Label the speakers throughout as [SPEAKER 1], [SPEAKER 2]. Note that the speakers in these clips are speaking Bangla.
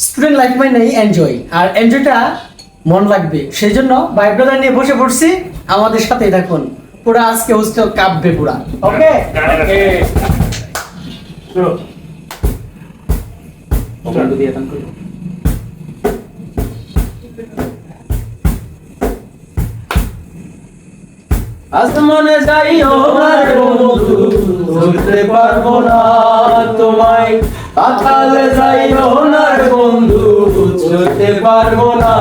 [SPEAKER 1] স্টুডেন্ট লাইফ মানেই এনজয়, আর এনজয়টা মন লাগবে, সেই জন্য ভাই ব্রাদার নিয়ে বসে পড়ছি। আমাদের সাথেই থাকুন, পুরা আজকে হোস্টেল কাঁপবে পুরা। ওকে
[SPEAKER 2] আসমানে যাইও না রে বন্ধু, ধরতে পারবো না তোমায়। পাতালে যাইও না রে বন্ধু, ধরতে পারবো না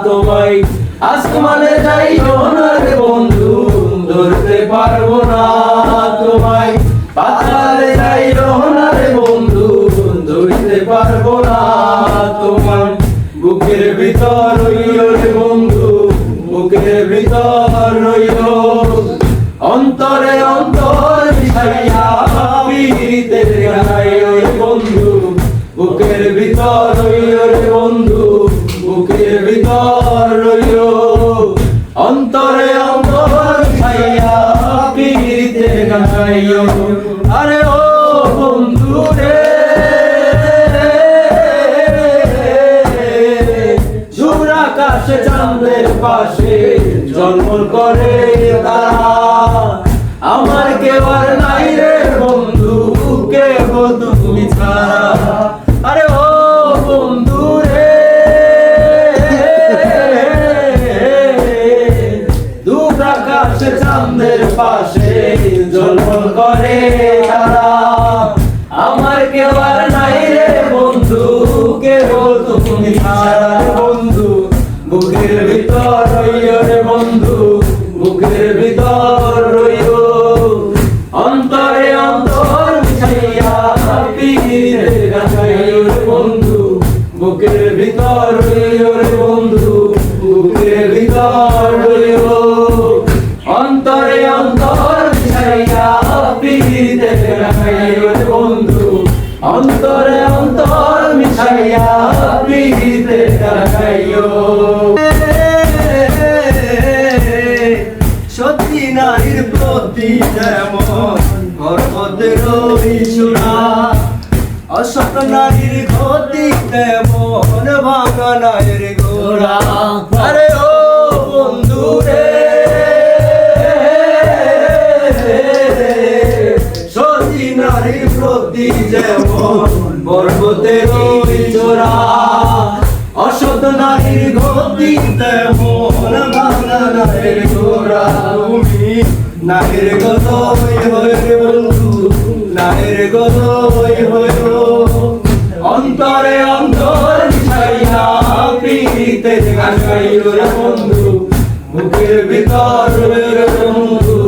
[SPEAKER 2] তোমায়। আসমানে যাইও না রে বন্ধু, ধরতে পারবো না তোমায়। পাতালে যাইও না রে বন্ধু, ধরতে পারবো না তোমায়। বুকের ভিতর রইও রে বন্ধু, বুকের ভিতর রইও। অন্তরে অন্তর মিশাইয়া পীরিতের গাইও রে বন্ধু। বুকের ভিতর রইও রে বন্ধু, বুকের ভিতর রইও। অন্তরে অন্তর মিশাইয়া পীরিতের গাইও। আরে ও বন্ধু রে, আকাশে চাঁদের পাশে জন্ম করে তারা। আমার কেউ আর নাই রে বন্ধু, কেহ তুমি ছাড়া। আরে ও বন্ধু রে, দূর আকাশে চাঁদের পাশে জন্ম করে তারা। আমার কেউ আর নাই রে বন্ধু, কেহ তুমি ছাড়া বন্ধু। বুকের ভিতর রইও রে বন্ধু, বুকের ভিতর রইও। অন্তরে অন্তর মিশাইয়া পীরিতের গাইও রে বন্ধু। বুকের ভিতর রইও রে বন্ধু, বুকের ভিতর রইও। অন্তরে অন্তর মিশাইয়া পীরিতের গাইও রে বন্ধু। অন্তরে অন্তর মিশাইয়া পীরিতের গাইও।
[SPEAKER 3] সত্যি নারীর প্রতি যেমন গর্ভতের বিছুনা, অসৎ নারীর ক্ষতি তেমন ভাঙা নায়ের গোড়া।
[SPEAKER 2] আরে ও বন্ধু রে,
[SPEAKER 3] সত্যি নারীর প্রতি যেমন গর্ভতের বিছুনা, অসৎ নারীর গতি তেমন ভাঙা নায়ের গোড়া। তুমি নায়ের গত হয়ে বন্ধু, নায়ের গত হয়ে। অন্তরে অন্তর মিশাইয়া পীরিতের গাইও রে বন্ধু। বুকের ভিতর রইও রে বন্ধু,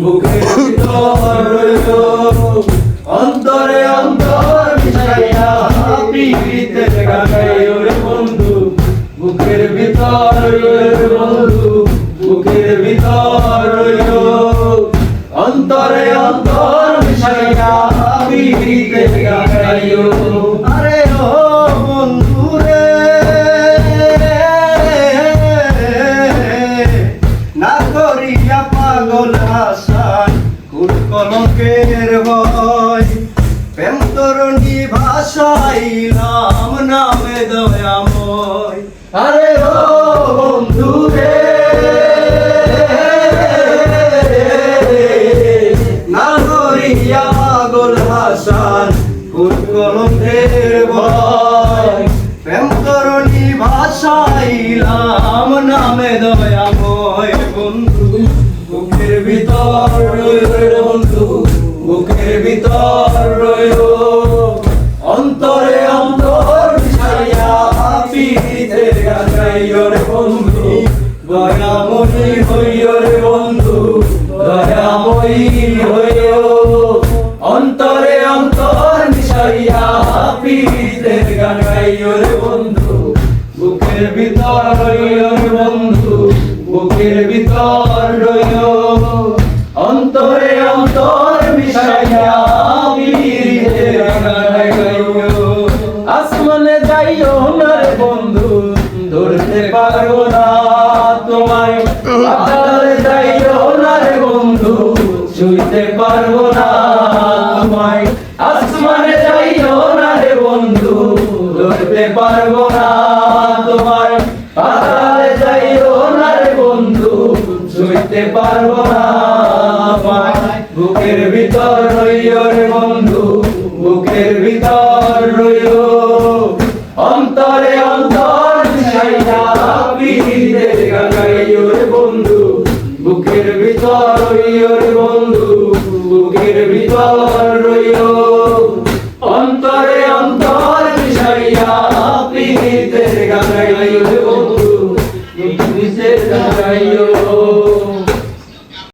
[SPEAKER 3] বুকের ভিতর রইও। অন্তরে অন্তর মিশাইয়া পীরিতের গাইও রে বন্ধু। বুকের ভিতর রইও রে বন্ধু, বুকের ভিতর রইও। অন্তরে অন্তর মিশাইয়া পীরিতের গাইও। আরে ও বন্ধু রে, না করিয়া পাগল হাসান কুল কলঙ্কের ভয়। প্রেম তরুণী ভাষাইলাম নামে দয়াময়।
[SPEAKER 2] আরে ও বন্ধু রে,
[SPEAKER 3] না করিয়া পাগল হাসান কুল কলঙ্কের ভয়। প্রেম তরুণী ভাষাইলাম নামে দয়াময়। বন্ধু বুকের ভিতর রইও রে বন্ধু, বুকের ভিতর রইও। অন্তরে অন্তর মিশাইয়া পীরিতের গাইও রে বন্ধু। দয়াময়ী হইও রে বন্ধু, দয়াময়ী হইও। অন্তরে অন্তর মিশাইয়া পীরিতের গাইও রে বন্ধু। বুকের ভিতর রইও রে বন্ধু, বুকের ভিতর রইও। অন্তরে অন্তর মিশাইয়া পীরিতের গাইও। আসমানে যাইও না রে বন্ধু, ধরতে পারবো না তোমায়। পাতালে যাইও না রে বন্ধু, ছুঁইতে পারবো না তোমায়। আসমানে যাইও না রে বন্ধু, ধরতে
[SPEAKER 2] পারবো না তোমার আড়ালে যাইও না রে বন্ধু ছুঁইতে পারবো না তোমার বুকের ভিতর রইও রে বন্ধু বুকের ভিতর রইও অন্তরে অন্তর মিশাইয়া প্রীতির গান গাইও রে বন্ধু বুকের ভিতর রইও রে বন্ধু বুকের ভিতর রইও